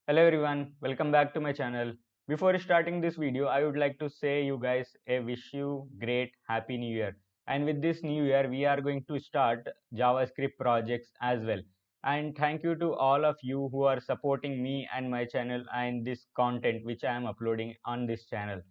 Hello everyone, welcome back to my channel. Before starting this video, I would like to say you guys a wish you great happy new year. And with this new year, we are going to start JavaScript projects as well. And thank you to all of you who are supporting me and my channel and this content which I am uploading on this channel.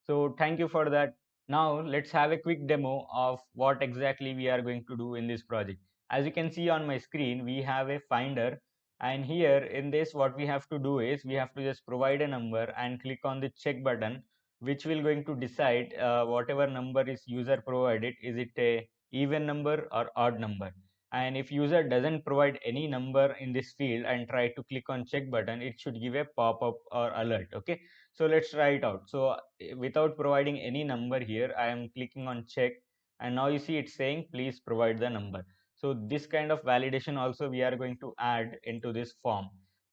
So thank you for that. Now let's have a quick demo of what exactly we are going to do in this project. As you can see on my screen, we have a finder, and here in this what we have to do is we have to just provide a number and click on the check button, which will going to decide whatever number is user provided, is it a even number or odd number. And if user doesn't provide any number in this field and try to click on check button, it should give a pop-up or alert. Okay, so let's try it out. So without providing any number here, I am clicking on check, and now you see it's saying please provide the number. So this kind of validation also we are going to add into this form.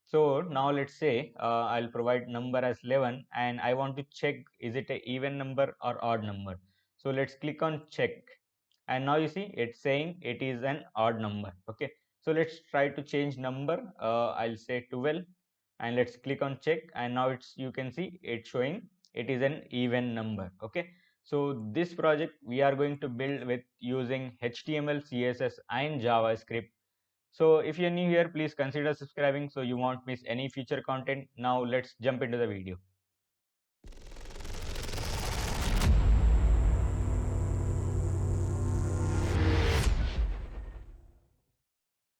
So now let's say I'll provide number as 11 and I want to check is it a even number or odd number. So let's click on check, and now you see it's saying it is an odd number. Okay, so let's try to change number. I'll say 12 and let's click on check, and now it's, you can see it's showing it is an even number. Okay, so this project we are going to build with using HTML, CSS and JavaScript. So if you're new here, please consider subscribing so you won't miss any future content. Now let's jump into the video.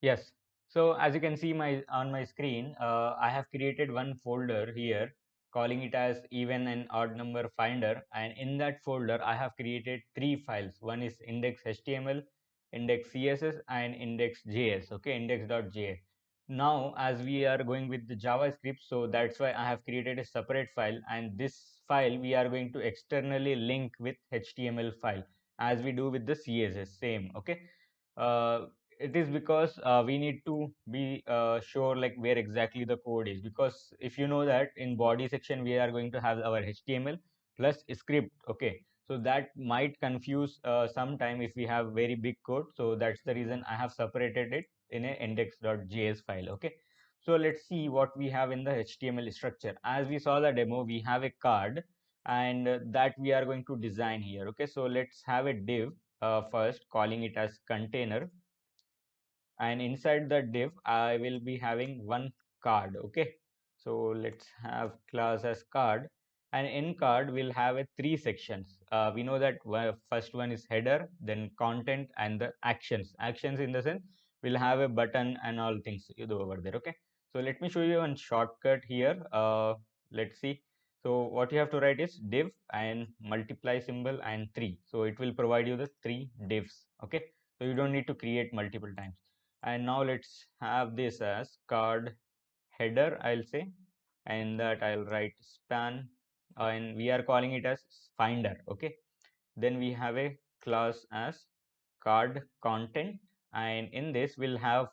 Yes. So as you can see my on my screen, I have created one folder here calling it as even and odd number finder, and in that folder I have created three files. One is index.html, index.css and index.js. Okay, index.js. Now as we are going with the JavaScript, so that's why I have created a separate file, and this file we are going to externally link with HTML file as we do with the CSS same. Okay, uh, it is because we need to be sure like where exactly the code is, because if you know that in body section we are going to have our HTML plus script. Okay, so that might confuse sometime if we have very big code. So that's the reason I have separated it in a index.js file. Okay, so let's see what we have in the HTML structure. As we saw the demo, we have a card, and that we are going to design here. Okay, so let's have a div first, calling it as container, and inside the div I will be having one card. Okay, so let's have class as card, and in card we'll have a three sections. We know that first one is header, then content, and the actions in the sense we'll have a button and all things over there. Okay, so let me show you one shortcut here. Let's see. So what you have to write is div and multiply symbol and 3, so it will provide you the three divs. Okay, so you don't need to create multiple times. And now let's have this as card header, I'll say, and that I'll write span, and we are calling it as finder. Okay, then we have a class as card content, and in this we'll have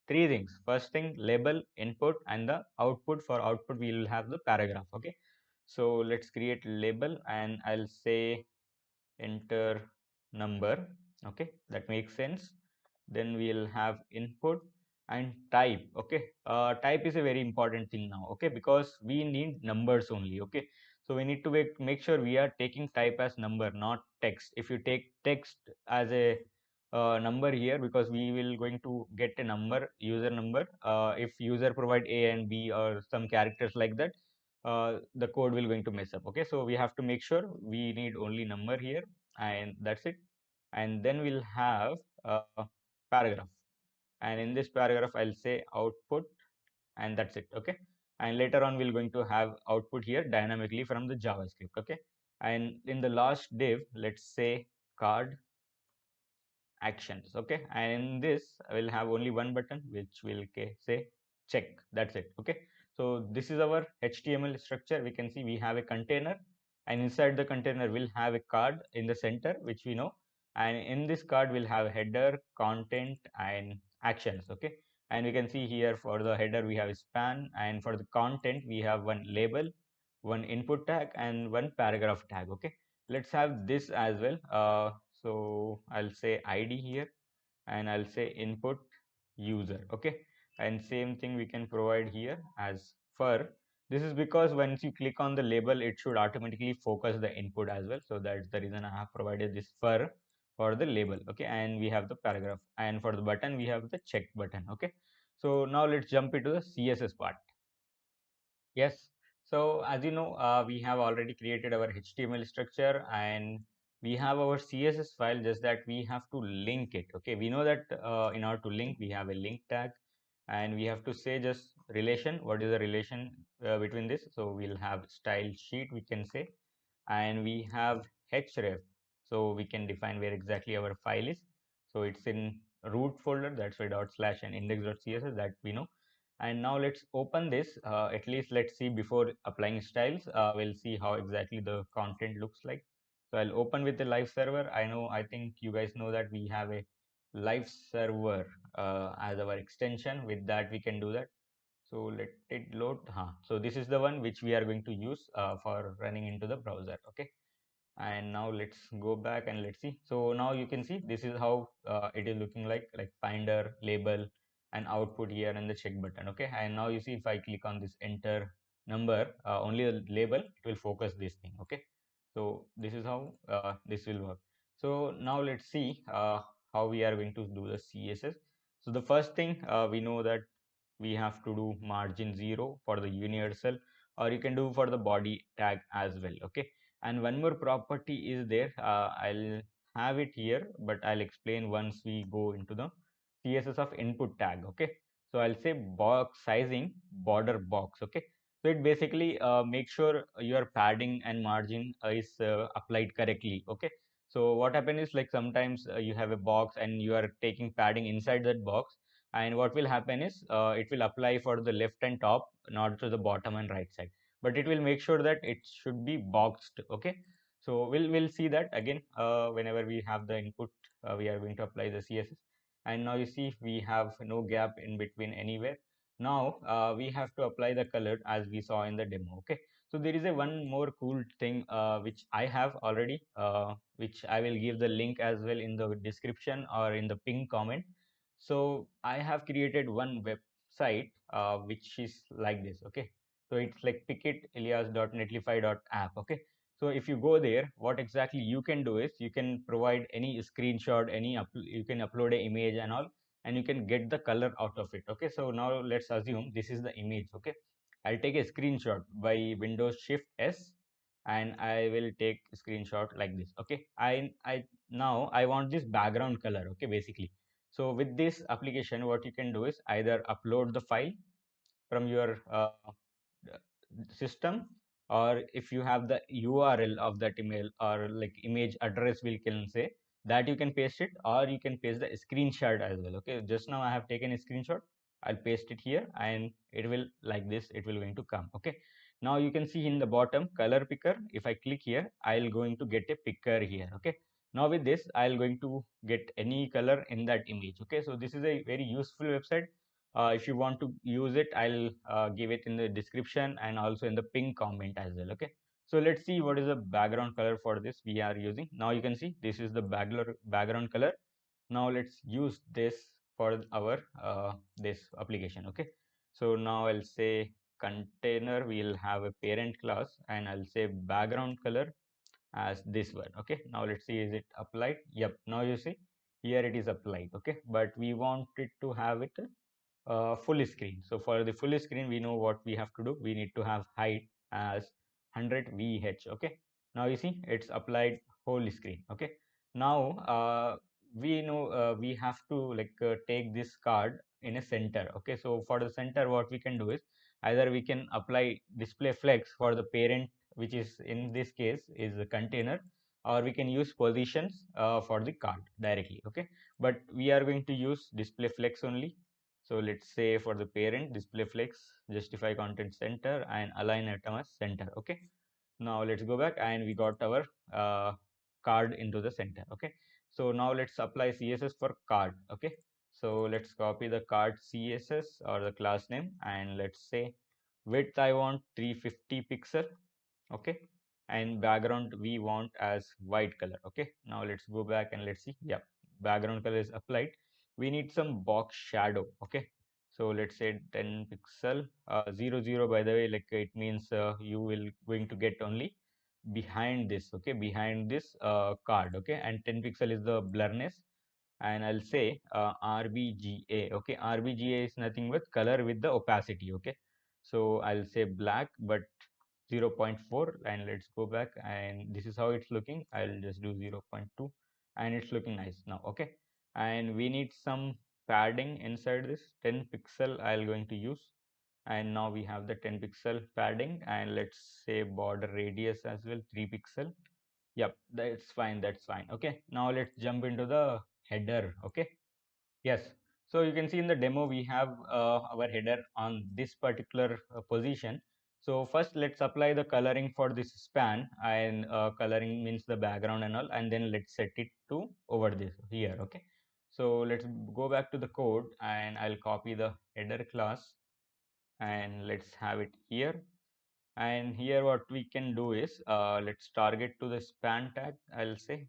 three things. First thing, label, input, and the output. For output we will have the paragraph. Okay, so let's create label, and I'll say enter number. Okay, that makes sense. Then we'll have input and type. Okay, type is a very important thing now. Okay, because we need numbers only. Okay, so we need to make sure we are taking type as number, not text. If you take text as a number here, because we will going to get a number, user number, if user provide a and b or some characters like that, the code will going to mess up. Okay, so we have to make sure we need only number here, and that's it. And then we'll have a paragraph, and in this paragraph I'll say output, and that's it. Okay, and later on we're going to have output here dynamically from the JavaScript. Okay, and in the last div let's say card actions. Okay, and in this I will have only one button which will say check. That's it. Okay, so this is our HTML structure. We can see we have a container, and inside the container we'll have a card in the center, which we know, and in this card we'll have header, content, and actions. Okay, and we can see here for the header we have span, and for the content we have one label, one input tag, and one paragraph tag. Okay, let's have this as well. So I'll say ID here, and I'll say input user. Okay, and same thing we can provide here as fur. This is because once you click on the label, it should automatically focus the input as well. So that's the reason I have provided this fur for the label. Okay, and we have the paragraph, and for the button we have the check button. Okay, so now let's jump into the CSS part. Yes. So as you know, we have already created our HTML structure and we have our CSS file, just that we have to link it. Okay. We know that in order to link, we have a link tag and we have to say just relation. What is the relation between this? So we'll have style sheet, we can say, and we have href. So we can define where exactly our file is. So it's in root folder, that's why dot slash and index.css, that we know. And now let's open this. At least let's see before applying styles. We'll see how exactly the content looks like. So I'll open with the live server. I think you guys know that we have a live server as our extension. With that, we can do that. So let it load. So this is the one which we are going to use for running into the browser. Okay, and now let's go back and let's see. So now you can see this is how it is looking like finder, label, and output here, and the check button. Okay, and now you see if I click on this enter number, only the label, it will focus this thing. Okay, so this is how this will work. So now let's see how we are going to do the CSS. So the first thing, we know that we have to do margin 0 for the universal, or you can do for the body tag as well. Okay, and one more property is there. I'll have it here, but I'll explain once we go into the CSS of input tag. Okay, so I'll say box sizing border box. Okay, so it basically makes sure your padding and margin is applied correctly. Okay, so what happens is, like, sometimes you have a box and you are taking padding inside that box, and what will happen is it will apply for the left and top, not to the bottom and right side, but it will make sure that it should be boxed. Okay, so we'll see that again whenever we have the input. We are going to apply the CSS, and now you see we have no gap in between anywhere. Now we have to apply the color as we saw in the demo. Okay, so there is a one more cool thing which I have already, which I will give the link as well in the description or in the pin comment. So I have created one website which is like this. Okay, so it's like picketilias.netlify.app. Okay, so if you go there, what exactly you can do is you can provide any screenshot, you can upload an image and all, and you can get the color out of it. Okay, so now let's assume this is the image. Okay, I'll take a screenshot by Windows Shift S, and I will take a screenshot like this. Okay, I now I want this background color. Okay, basically. So with this application, what you can do is either upload the file from your system, or if you have the URL of that email, or like image address, we can say, that you can paste it, or you can paste the screenshot as well. Okay, just now I have taken a screenshot. I'll paste it here and it will, like this, it will going to come. Okay, now you can see in the bottom color picker, if I click here, I'll going to get a picker here. Okay, now with this I'll going to get any color in that image. Okay, so this is a very useful website. If you want to use it, I'll give it in the description and also in the pin comment as well. Okay, so let's see what is the background color for this we are using. Now you can see this is the background color. Now let's use this for our this application. Okay, so now I'll say container, we'll have a parent class, and I'll say background color as this one. Okay, now let's see, is it applied? Yep, now you see here it is applied. Okay, but we want it to have it full screen. So for the full screen, we know what we have to do. We need to have height as 100 VH. Okay, now you see it's applied whole screen. Okay, now we know we have to take this card in a center. Okay, so for the center, what we can do is either we can apply display flex for the parent, which is in this case is the container, or we can use positions for the card directly. Okay, but we are going to use display flex only. So let's say for the parent, display flex, justify content center, and align atom as center. Okay, now let's go back and we got our card into the center. Okay, so now let's apply CSS for card. Okay, so let's copy the card CSS or the class name, and let's say width I want 350 pixel. Okay, and background we want as white color. Okay, now let's go back and let's see. Yeah, background color is applied. We need some box shadow. Okay, So let's say 10 pixel, 0 0, by the way, like it means you will going to get only behind this, okay, behind this card, okay, and 10 pixel is the blurriness, and I'll say RBGA. Okay, RBGA is nothing but color with the opacity. Okay, so I'll say black, but 0.4, and let's go back, and this is how it's looking. I'll just do 0.2, and it's looking nice now. Okay, and we need some padding inside this 10 pixel I'll going to use, and now we have the 10 pixel padding, and let's say border radius as well, 3 pixel. Yep, that's fine, that's fine. Okay, now let's jump into the header. Okay, yes. So you can see in the demo we have our header on this particular position. So first let's apply the coloring for this span, and coloring means the background and all, and then let's set it to over this here. Okay, so let's go back to the code, and I'll copy the header class, and let's have it here. And here what we can do is let's target to the span tag, I'll say.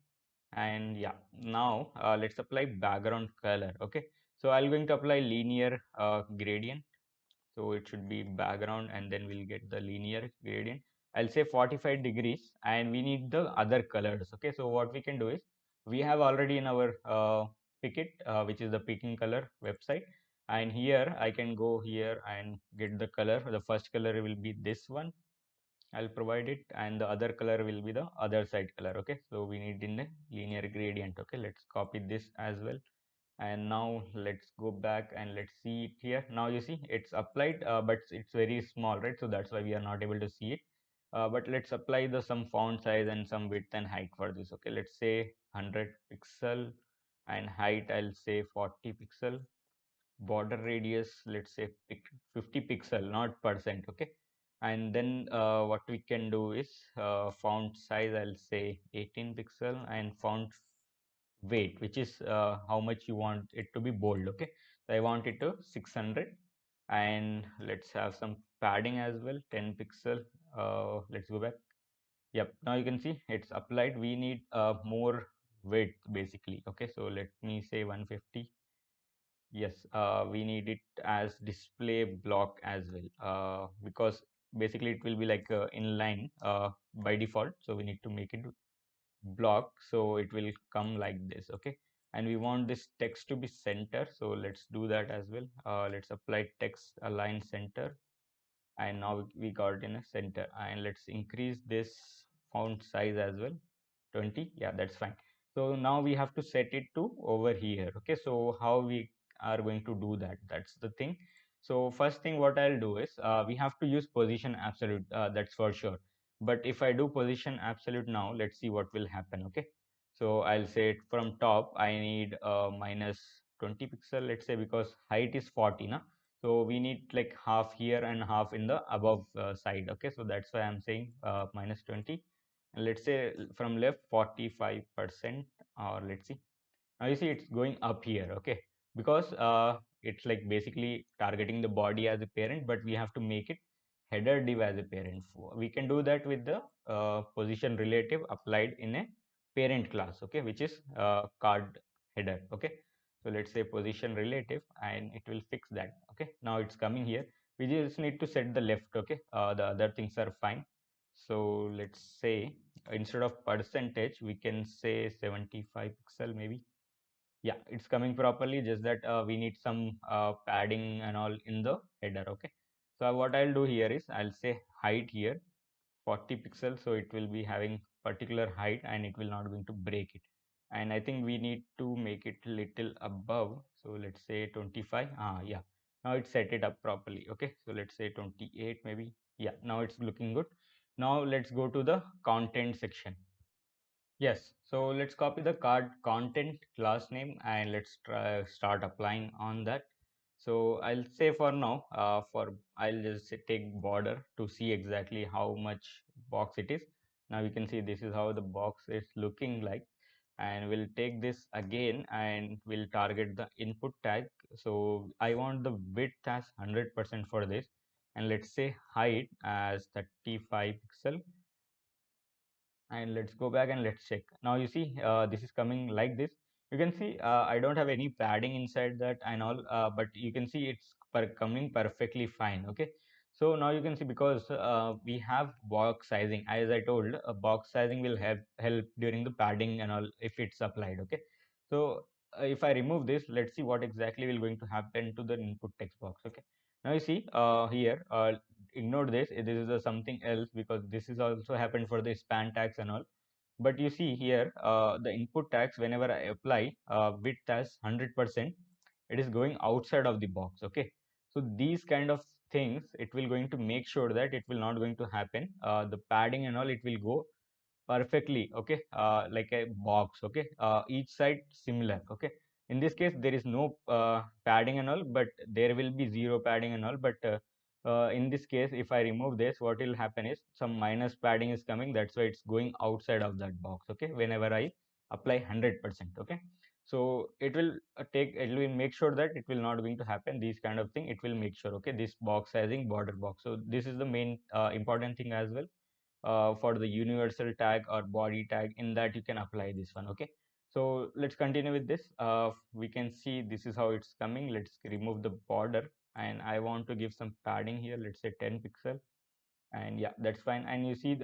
And yeah, now let's apply background color. Okay, so I'm going to apply linear gradient, so it should be background, and then we'll get the linear gradient. I'll say 45 degrees, and we need the other colors. Okay, so what we can do is we have already in our Pickit, which is the picking color website, and here I can go here and get the color. The first color will be this one, I'll provide it, and the other color will be the other side color. Okay, so we need in the linear gradient. Okay, let's copy this as well, and now let's go back and let's see it here. Now you see it's applied, but it's very small, right? So that's why we are not able to see it. But let's apply the some font size and some width and height for this. Okay, let's say 100 pixel, and height I'll say 40 pixel. Border radius, let's say 50 pixel, not percent. Okay, and then what we can do is font size, I'll say 18 pixel, and font weight, which is how much you want it to be bold. Okay, so I want it to 600, and let's have some padding as well, 10 pixel. Let's go back. Yep, now you can see it's applied. We need more width basically. Okay, so let me say 150. Yes, we need it as display block as well, because basically it will be like inline by default. So we need to make it block, so it will come like this. Okay, and we want this text to be center, so let's do that as well. Let's apply text align center, and now we got it in a center, and let's increase this font size as well, 20. Yeah, that's fine. So now we have to set it to over here. Okay, so how we are going to do that, that's the thing. So first thing what I'll do is we have to use position absolute, that's for sure. But if I do position absolute now, let's see what will happen. Okay, so I'll say it from top, I need minus 20 pixel, let's say, because height is 40 now, so we need like half here and half in the above side. Okay, so that's why I'm saying minus 20, and let's say from left 45%, or let's see. Now you see it's going up here. Okay, because it's like basically targeting the body as a parent, but we have to make it header div as a parent. We can do that with the position relative applied in a parent class. Okay, which is card header. Okay, so let's say position relative, and it will fix that. Okay, now it's coming here. We just need to set the left. Okay, the other things are fine. So let's say instead of percentage, we can say 75 pixel maybe. Yeah, it's coming properly, just that we need some padding and all in the header. Okay, so what I'll do here is I'll say height here 40 pixels, so it will be having particular height, and it will not going to break it. And I think we need to make it little above, so let's say 25. Yeah, now it's set it up properly. Okay, so let's say 28 maybe. Yeah, now it's looking good. Now let's go to the content section. Yes, so let's copy the card content class name, and let's try start applying on that. So I'll say for now, I'll just take border to see exactly how much box it is. Now you can see this is how the box is looking like, and we'll take this again and we'll target the input tag. So I want the width as 100% for this, and let's say height as 35 pixel, and let's go back and let's check. Now you see this is coming like this. You can see I don't have any padding inside that and all, but you can see it's coming perfectly fine. Okay, so now you can see, because we have box sizing, as I told, box sizing will help during the padding and all if it's applied. Okay, so if I remove this, let's see what exactly will going to happen to the input text box. Okay, now you see here, ignore this. This is something else, because this is also happened for the span tags and all. But you see here, the input tags, whenever I apply width as 100%, it is going outside of the box. Okay, so these kind of things, it will going to make sure that it will not going to happen. The padding and all, it will go perfectly. Okay, like a box. Okay, each side similar. Okay, in this case there is no padding and all, but there will be zero padding and all. But in this case, if I remove this, what will happen is some minus padding is coming, that's why it's going outside of that box. Okay, whenever I apply 100%. Okay, so it will it will make sure that it will not going to happen these kind of thing. It will make sure. Okay, this box sizing, border box, so this is the main important thing as well. For the universal tag or body tag, in that you can apply this one. Okay, so let's continue with this. We can see this is how it's coming. Let's remove the border, and I want to give some padding here, let's say 10 pixel. And yeah, that's fine. And you see,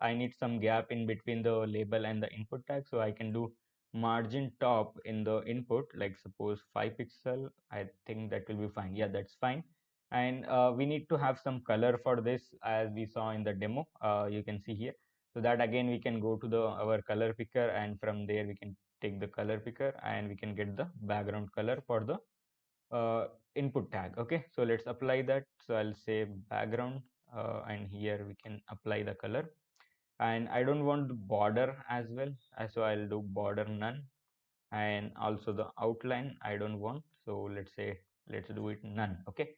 I need some gap in between the label and the input tag, so I can do margin top in the input, like suppose 5 pixel. I think that will be fine. Yeah, that's fine. And we need to have some color for this, as we saw in the demo. You can see here. So that again, we can go to the our color picker, and from there we can take the color picker, and we can get the background color for the uh, input tag. Okay, so let's apply that. So I'll say background, and here we can apply the color. And I don't want the border as well, so I'll do border none. And also the outline I don't want, so let's do it none. Okay,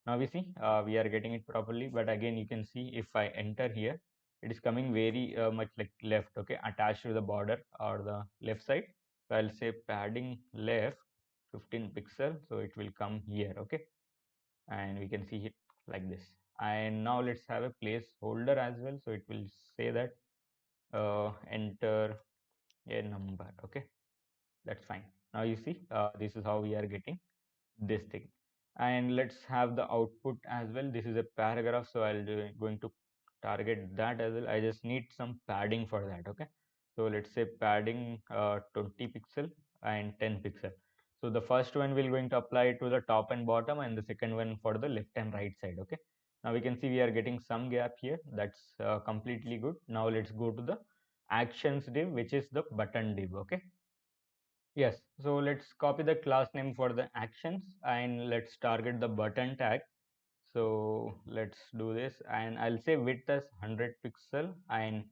now we see we are getting it properly. But again, you can see if I enter here, it is coming very much like left. Okay, attached to the border or the left side. So I'll say padding left 15 pixel, so it will come here. Okay, and we can see it like this. And now let's have a placeholder as well, so it will say that enter a number. Okay, that's fine. Now you see, this is how we are getting this thing. And let's have the output as well. This is a paragraph, so going to target that as well. I just need some padding for that. Okay, so let's say padding 20 pixel and 10 pixel. So the first one we're going to apply to the top and bottom, and the second one for the left and right side. Okay, now we can see we are getting some gap here. That's completely good. Now let's go to the actions div, which is the button div. Okay, yes, so let's copy the class name for the actions, and let's target the button tag. So let's do this, and I'll say width as 100 pixel, and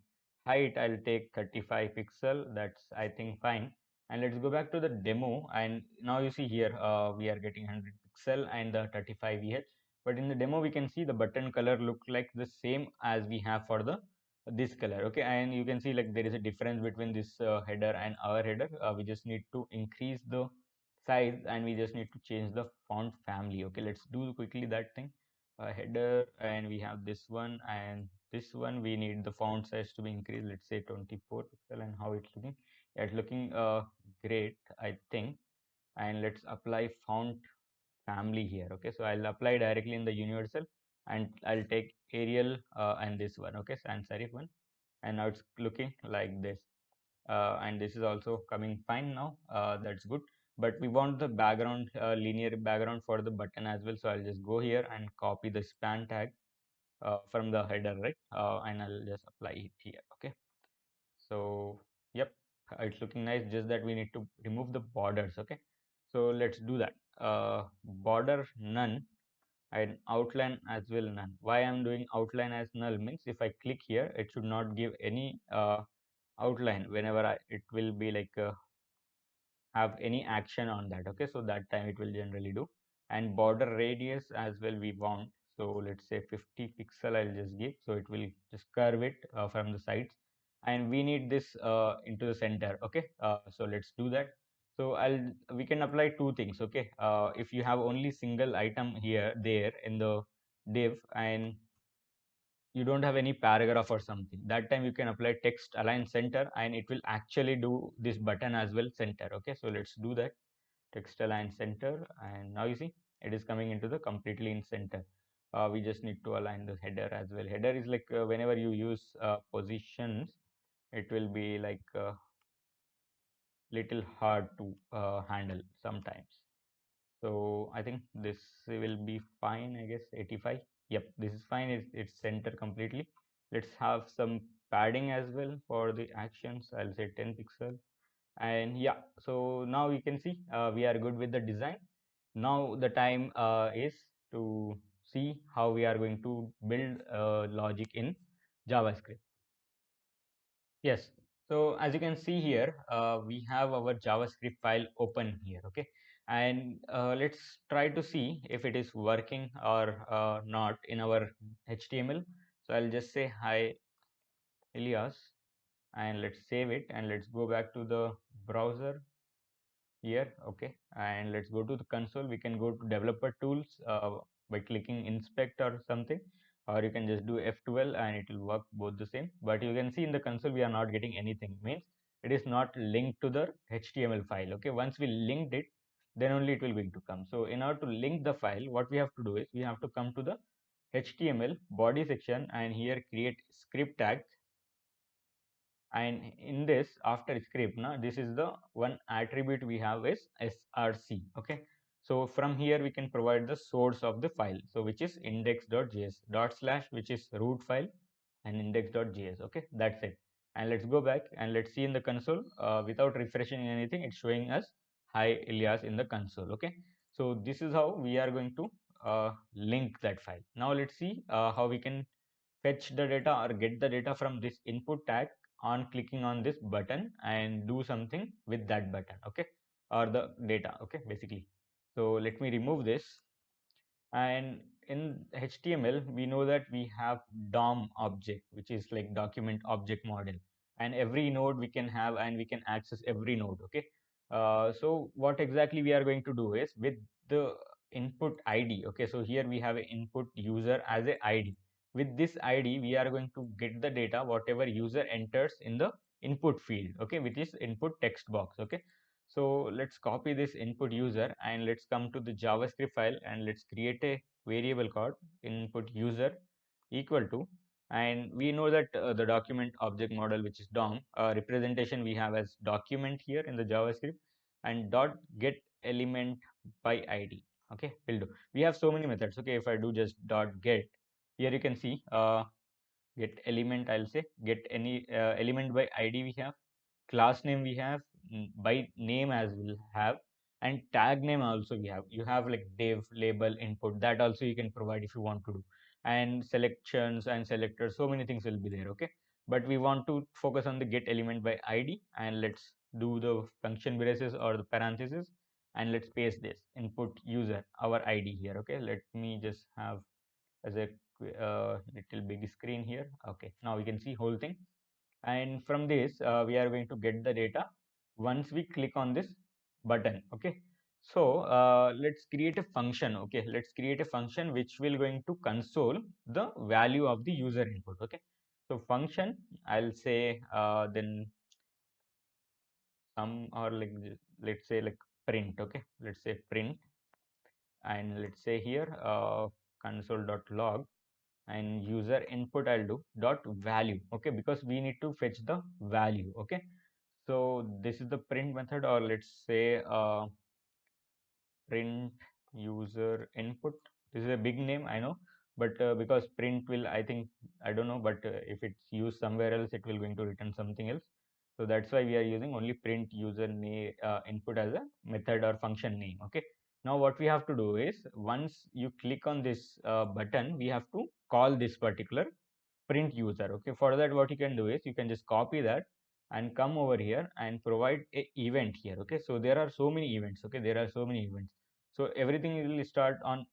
height I'll take 35 pixel. That's, I think, fine. And let's go back to the demo, and now you see here we are getting 100 pixel and the 35 here. But in the demo we can see the button color look like the same as we have for the this color. Okay, and you can see like there is a difference between this header and our header. We just need to increase the size, and we just need to change the font family. Okay, let's do quickly that thing. Header, and we have this one and this one. We need the font size to be increased, let's say 24 pixel. And how it's looking, yeah, it's looking great, I think. And let's apply font family here. Okay, so I'll apply directly in the universal, and I'll take Arial and this one. Okay, sans serif one. And now it's looking like this. And this is also coming fine now. That's good. But we want the background, linear background for the button as well. So I'll just go here and copy the span tag from the header, right? And I'll just apply it here. Okay, so yep, it's looking nice, just that we need to remove the borders. Okay, so let's do that. Border none, and outline as well none. Why I'm doing outline as null means, if I click here, it should not give any outline whenever it will be like have any action on that. Okay, so that time it will generally do. And border radius as well we want, so let's say 50 pixel I'll just give, so it will just curve it from the sides. And we need this into the center. Okay, so let's do that. So we can apply two things. Okay, if you have only single item here there in the div, and you don't have any paragraph or something, that time you can apply text align center, and it will actually do this button as well center. Okay, so let's do that. Text align center, and now you see it is coming into the completely in center. We just need to align the header as well. Header is like whenever you use positions, it will be like little hard to handle sometimes. So I think this will be fine, I guess 85. Yep, this is fine. It's center completely. Let's have some padding as well for the actions. I'll say 10 pixel. And yeah, so now you can see we are good with the design. Now the time is to see how we are going to build logic in JavaScript. Yes. So as you can see here, we have our JavaScript file open here. Okay. And let's try to see if it is working or not in our HTML. So I'll just say hi, Elias, and let's save it and let's go back to the browser here. Okay. And let's go to the console. We can go to developer tools by clicking inspect or something, or you can just do F12 and it will work both the same. But you can see in the console we are not getting anything, means it is not linked to the HTML file. Okay, once we linked it, then only it will going to come. So in order to link the file, what we have to do is we have to come to the HTML body section and here create script tag. And in this, after script, now this is the one attribute we have is src. Okay, so from here we can provide the source of the file, so which is index.js dot slash, which is root file, and index.js. Okay, that's it. And let's go back and let's see in the console, without refreshing anything, it's showing us hi Ilyas in the console. Okay, so this is how we are going to link that file. Now let's see how we can fetch the data or get the data from this input tag on clicking on this button and do something with that button. Okay, or the data. Okay, basically. So let me remove this. And in HTML we know that we have DOM object, which is like document object model, and every node we can have and we can access every node. Okay, so what exactly we are going to do is with the input ID. Okay, so here we have an input user as a ID. With this ID we are going to get the data whatever user enters in the input field. Okay, which is input text box. Okay, so let's copy this input user and let's come to the JavaScript file and let's create a variable called input user equal to, and we know that the document object model, which is DOM, representation we have as document here in the JavaScript, and dot get element by ID. Okay, will do. We have so many methods. Okay, if I do just dot get, here you can see get element, I'll say get any element by ID we have, class name we have, by name as we'll have, and tag name also we have. You have like div, label, input, that also you can provide if you want to do, and selections and selectors, so many things will be there. Okay, but we want to focus on the get element by ID, and let's do the function braces or the parentheses, and let's paste this input user our ID here. Okay, let me just have as a little big screen here. Okay, now we can see whole thing, and from this we are going to get the data once we click on this button. Okay, so let's create a function. Okay, let's create a function which will going to console the value of the user input. Okay, so function, I'll say then some, or like let's say like print. Okay, let's say print, and let's say here console.log, and user input I'll do dot value. Okay, because we need to fetch the value. Okay, so this is the print method, or let's say print user input. This is a big name, I know, but because print will, I think, I don't know, but if it's used somewhere else it will going to return something else. So that's why we are using only print user name input as a method or function name. Okay, now what we have to do is once you click on this button, we have to call this particular print user. Okay, for that what you can do is you can just copy that and come over here and provide a event here. Okay, so there are so many events. Okay, there are so many events, so everything will start on.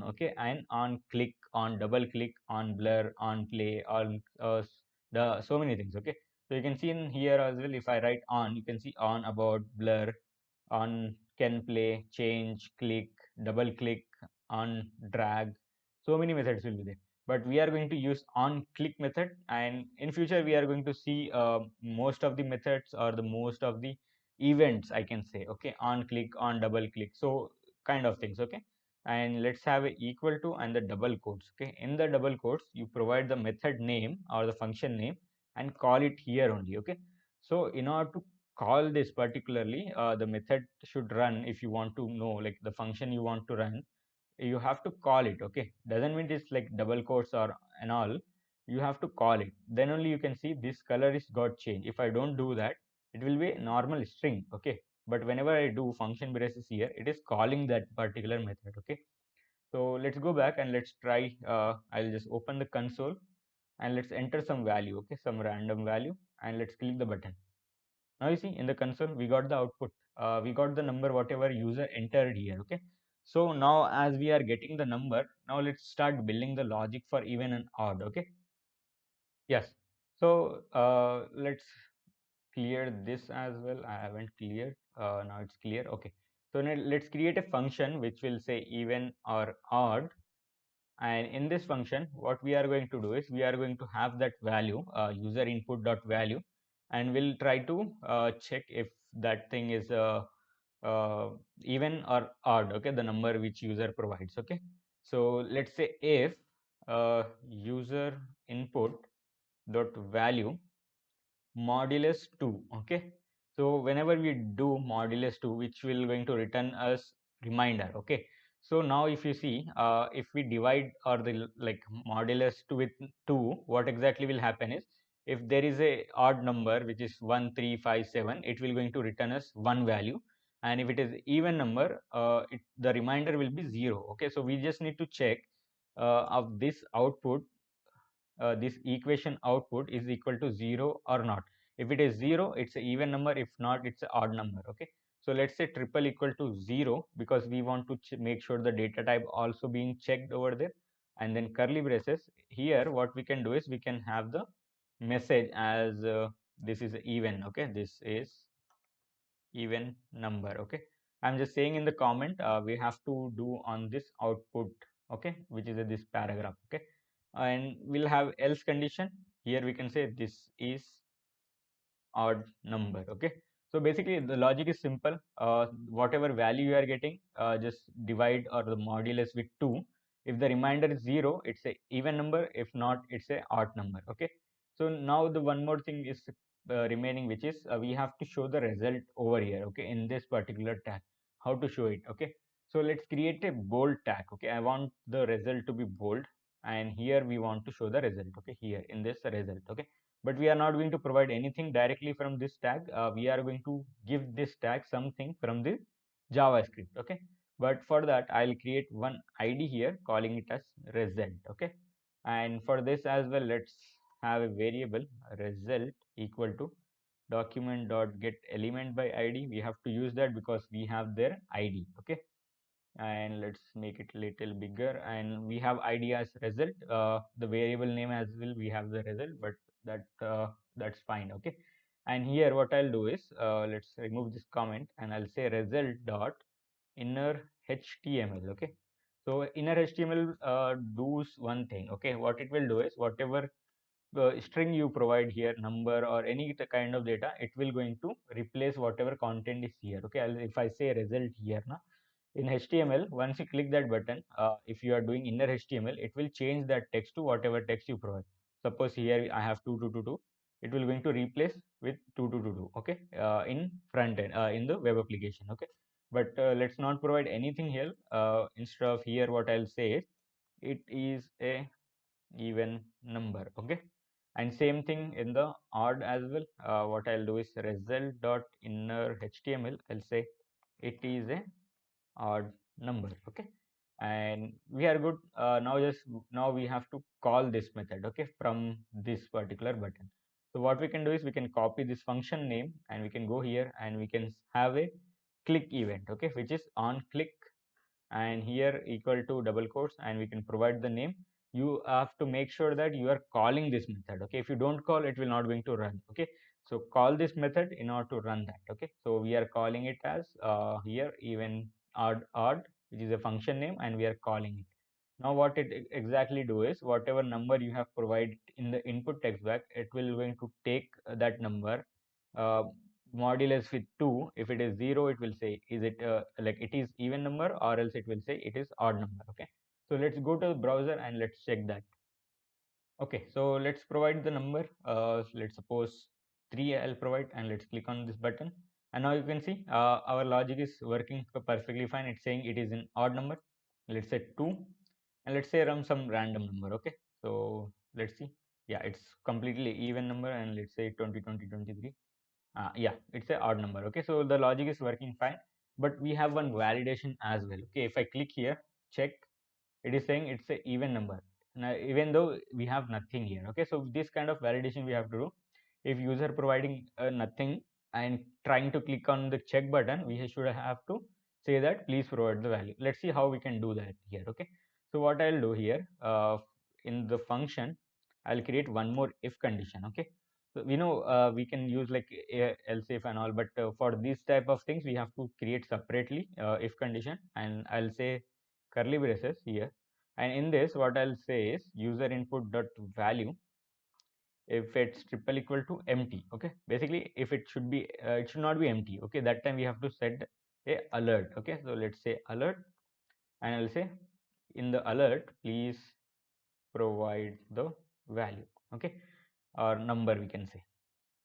Okay, and on click, on double click, on blur, on play, on the so many things. Okay, so you can see in here as well, if I write on, you can see on, about, blur, on, can play, change, click, double click, on, drag, so many methods will be there, but we are going to use on click method, and in future we are going to see most of the methods or the most of the events, I can say. Okay, on click, on double click, so kind of things. Okay, and let's have a equal to and the double quotes. Okay, in the double quotes you provide the method name or the function name and call it here only. Okay, so in order to call this particularly, the method should run. If you want to know like the function you want to run, you have to call it. Okay, doesn't mean it's like double quotes or and all. You have to call it, then only you can see this color is got changed. If I don't do that, it will be a normal string. Okay, but whenever I do function braces here, it is calling that particular method. Okay, so let's go back and let's try. I'll just open the console and let's enter some value. Okay, some random value, and let's click the button. Now you see in the console we got the output. We got the number whatever user entered here. Okay, so now as we are getting the number, now let's start building the logic for even and odd. Okay, yes. So let's clear this as well. I haven't cleared. Now it's clear. Okay, so now let's create a function which will say even or odd. And in this function, what we are going to do is we are going to have that value, user input dot value, and we'll try to check if that thing is uh, even or odd. Okay, the number which user provides. Okay, so let's say if user input dot value modulus 2. Okay, so whenever we do modulus 2, which will going to return us reminder. Okay, so now if you see, if we divide or the like modulus 2 with 2, what exactly will happen is if there is a odd number which is 1 3 5 7, it will going to return us one value, and if it is even number, the reminder will be 0. Okay, so we just need to check of this output, this equation output is equal to 0 or not. If it is 0, it's an even number. If not, it's an odd number. Okay, so let's say triple equal to 0, because we want to make sure the data type also being checked over there, and then curly braces. Here what we can do is we can have the message as this is even. Okay, this is even number. Okay, I'm just saying in the comment, we have to do on this output. Okay, which is this paragraph. Okay, and we'll have else condition. Here we can say this is odd number. Okay, so basically the logic is simple. Whatever value you are getting, just divide or the modulus with 2. If the remainder is 0, it's a even number. If not, it's a odd number. Okay, so now the one more thing is remaining, which is we have to show the result over here. Okay, in this particular tag, how to show it. Okay, so let's create a bold tag. Okay, I want the result to be bold, and here we want to show the result. Okay, here in this result. Okay, but we are not going to provide anything directly from this tag. We are going to give this tag something from the JavaScript. Okay, but for that I'll create one ID here calling it as result. Okay, and for this as well, let's have a variable result equal to document dot get element by ID. We have to use that because we have their ID. Okay, and let's make it little bigger, and we have id as result. The variable name as well, we have the result, but that's fine. Okay, and here what I'll do is let's remove this comment, and I'll say result dot inner html. Okay, so inner html does one thing. Okay, what it will do is whatever string you provide here, number or any kind of data, it will going to replace whatever content is here. Okay, if I say result here now in HTML, once you click that button, if you are doing inner HTML, it will change that text to whatever text you provide. Suppose here I have 2222, it will going to replace with 2222. Okay, in front end, in the web application. Okay, but let's not provide anything here. Instead of here, what I'll say is it is a even number. Okay, and same thing in the odd as well. What I'll do is result dot inner HTML. I'll say it is a odd number. Okay, and we are good. Now we have to call this method. Okay, from this particular button. So what we can do is we can copy this function name, and we can go here and we can have a click event. Okay, which is on click, and here equal to double quotes, and we can provide the name. You have to make sure that you are calling this method. Okay, if you don't call, it will not going to run. Okay, so call this method in order to run that. Okay, so we are calling it as here even odd, which is a function name, and we are calling it. Now what it exactly do is whatever number you have provided in the input text box, it will going to take that number, uh, modulus with 2. If it is 0, it will say is it like it is even number, or else it will say it is odd number. Okay, so let's go to the browser and let's check that. Okay, so let's provide the number. Let's suppose 3 I'll provide, and let's click on this button. And now you can see our logic is working perfectly fine. It's saying it is an odd number. Let's say 2, and let's say run some random number. Okay, so let's see. Yeah, it's completely even number, and let's say 20, 20, 23. Yeah, it's a odd number. Okay, so the logic is working fine, but we have one validation as well. Okay, if I click here, check, it is saying it's a even number. Now, even though we have nothing here. Okay, so this kind of validation we have to do. If user providing nothing and trying to click on the check button, we should have to say that please provide the value. Let's see how we can do that here. Okay, so what I'll do here, in the function, I'll create one more if condition. Okay, so we know we can use like else if and all, but for these type of things we have to create separately if condition, and I'll say curly braces here, and in this what I'll say is user input dot value if it's triple equal to empty. Okay, basically if it should be it should not be empty. Okay, that time we have to set a alert. Okay, so let's say alert, and I'll say in the alert please provide the value. Okay, or number we can say.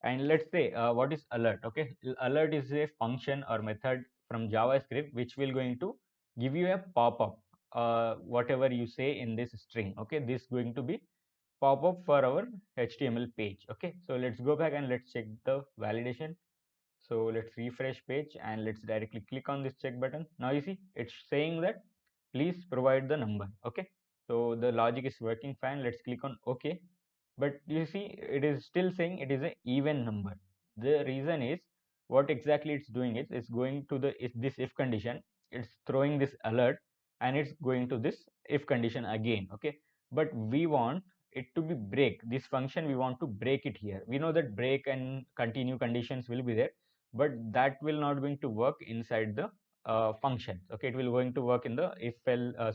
And let's say what is alert. Okay, alert is a function or method from JavaScript which will going to give you a pop-up whatever you say in this string. Okay, this going to be pop-up for our HTML page. Okay, so let's go back and let's check the validation. So let's refresh page and let's directly click on this check button. Now you see it's saying that please provide the number. Okay, so the logic is working fine. Let's click on OK, but you see it is still saying it is an even number. The reason is what exactly it's doing is it's going to the this if condition, it's throwing this alert, and it's going to this if condition again. Okay, but we want it to be break this function, we want to break it here. We know that break and continue conditions will be there, but that will not going to work inside the functions. Okay, it will going to work in the if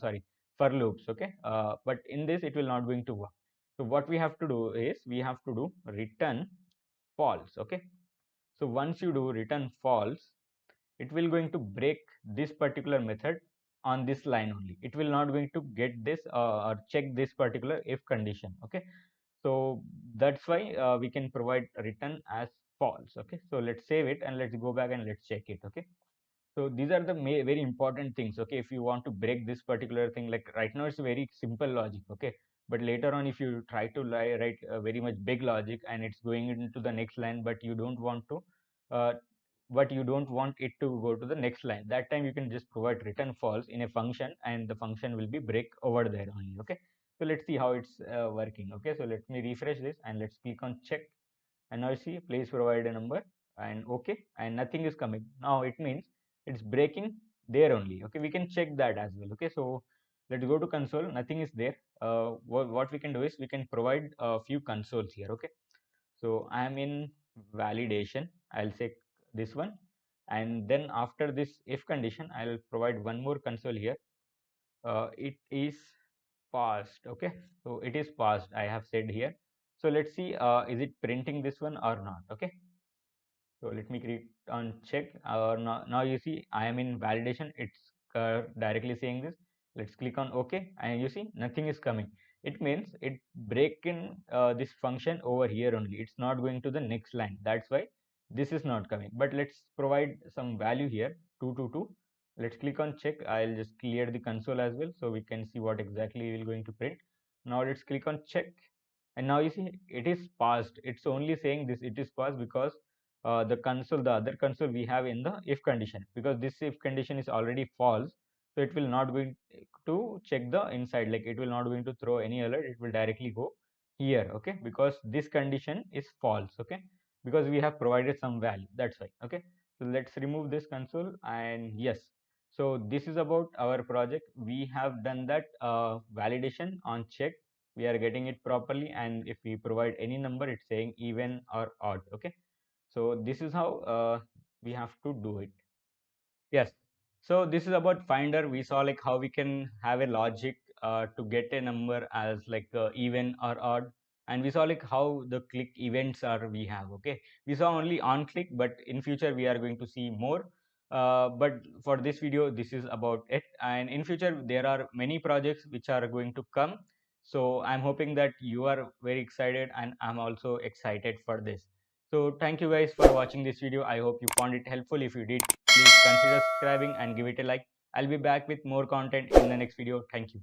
sorry, for loops. Okay, but in this it will not going to work. So what we have to do is we have to do return false. Okay, so once you do return false, it will going to break this particular method on this line only. It will not going to get this or check this particular if condition. Okay, so that's why we can provide return as false. Okay, so let's save it and let's go back and let's check it. Okay, so these are the very important things. Okay, if you want to break this particular thing, like right now it's very simple logic. Okay, but later on if you try to write a very much big logic and it's going into the next line, but you don't want to uh, it to go to the next line, that time you can just provide return false in a function and the function will be break over there only. Okay, so let's see how it's working. Okay, so let me refresh this and let's click on check, and now see please provide a number, and okay, and nothing is coming. Now it means it's breaking there only. Okay, we can check that as well. Okay, so let's go to console, nothing is there. What we can do is we can provide a few consoles here. Okay, so I am in validation, I'll say this one, and then after this if condition I'll provide one more console here. It is passed. Okay, so it is passed, I have said here. So let's see is it printing this one or not. Okay, so let me click on check. Now you see I am in validation. It's directly saying this. Let's click on OK, and you see nothing is coming. It means it breaking this function over here only. It's not going to the next line. That's why this is not coming. But let's provide some value here, 222. Let's click on check. I'll just clear the console as well so we can see what exactly we're going to print. Now let's click on check, and now you see it is passed. It's only saying this it is passed because the other console we have in the if condition, because this if condition is already false, so it will not going to check the inside, like it will not going to throw any alert, it will directly go here. Okay, because this condition is false. Okay, because we have provided some value, that's why. Okay, so let's remove this console, and yes, so this is about our project. We have done that validation on check, we are getting it properly, and if we provide any number it's saying even or odd. Okay, so this is how we have to do it. Yes. So this is about finder. We saw like how we can have a logic to get a number as like even or odd. and we saw like how the click events are we have. Okay, we saw only on click, but in future we are going to see more. But for this video, this is about it, and in future there are many projects which are going to come. So I'm hoping that you are very excited, and I'm also excited for this. So thank you guys for watching this video. I hope you found it helpful. If you did, please consider subscribing and give it a like. I'll be back with more content in the next video. Thank you.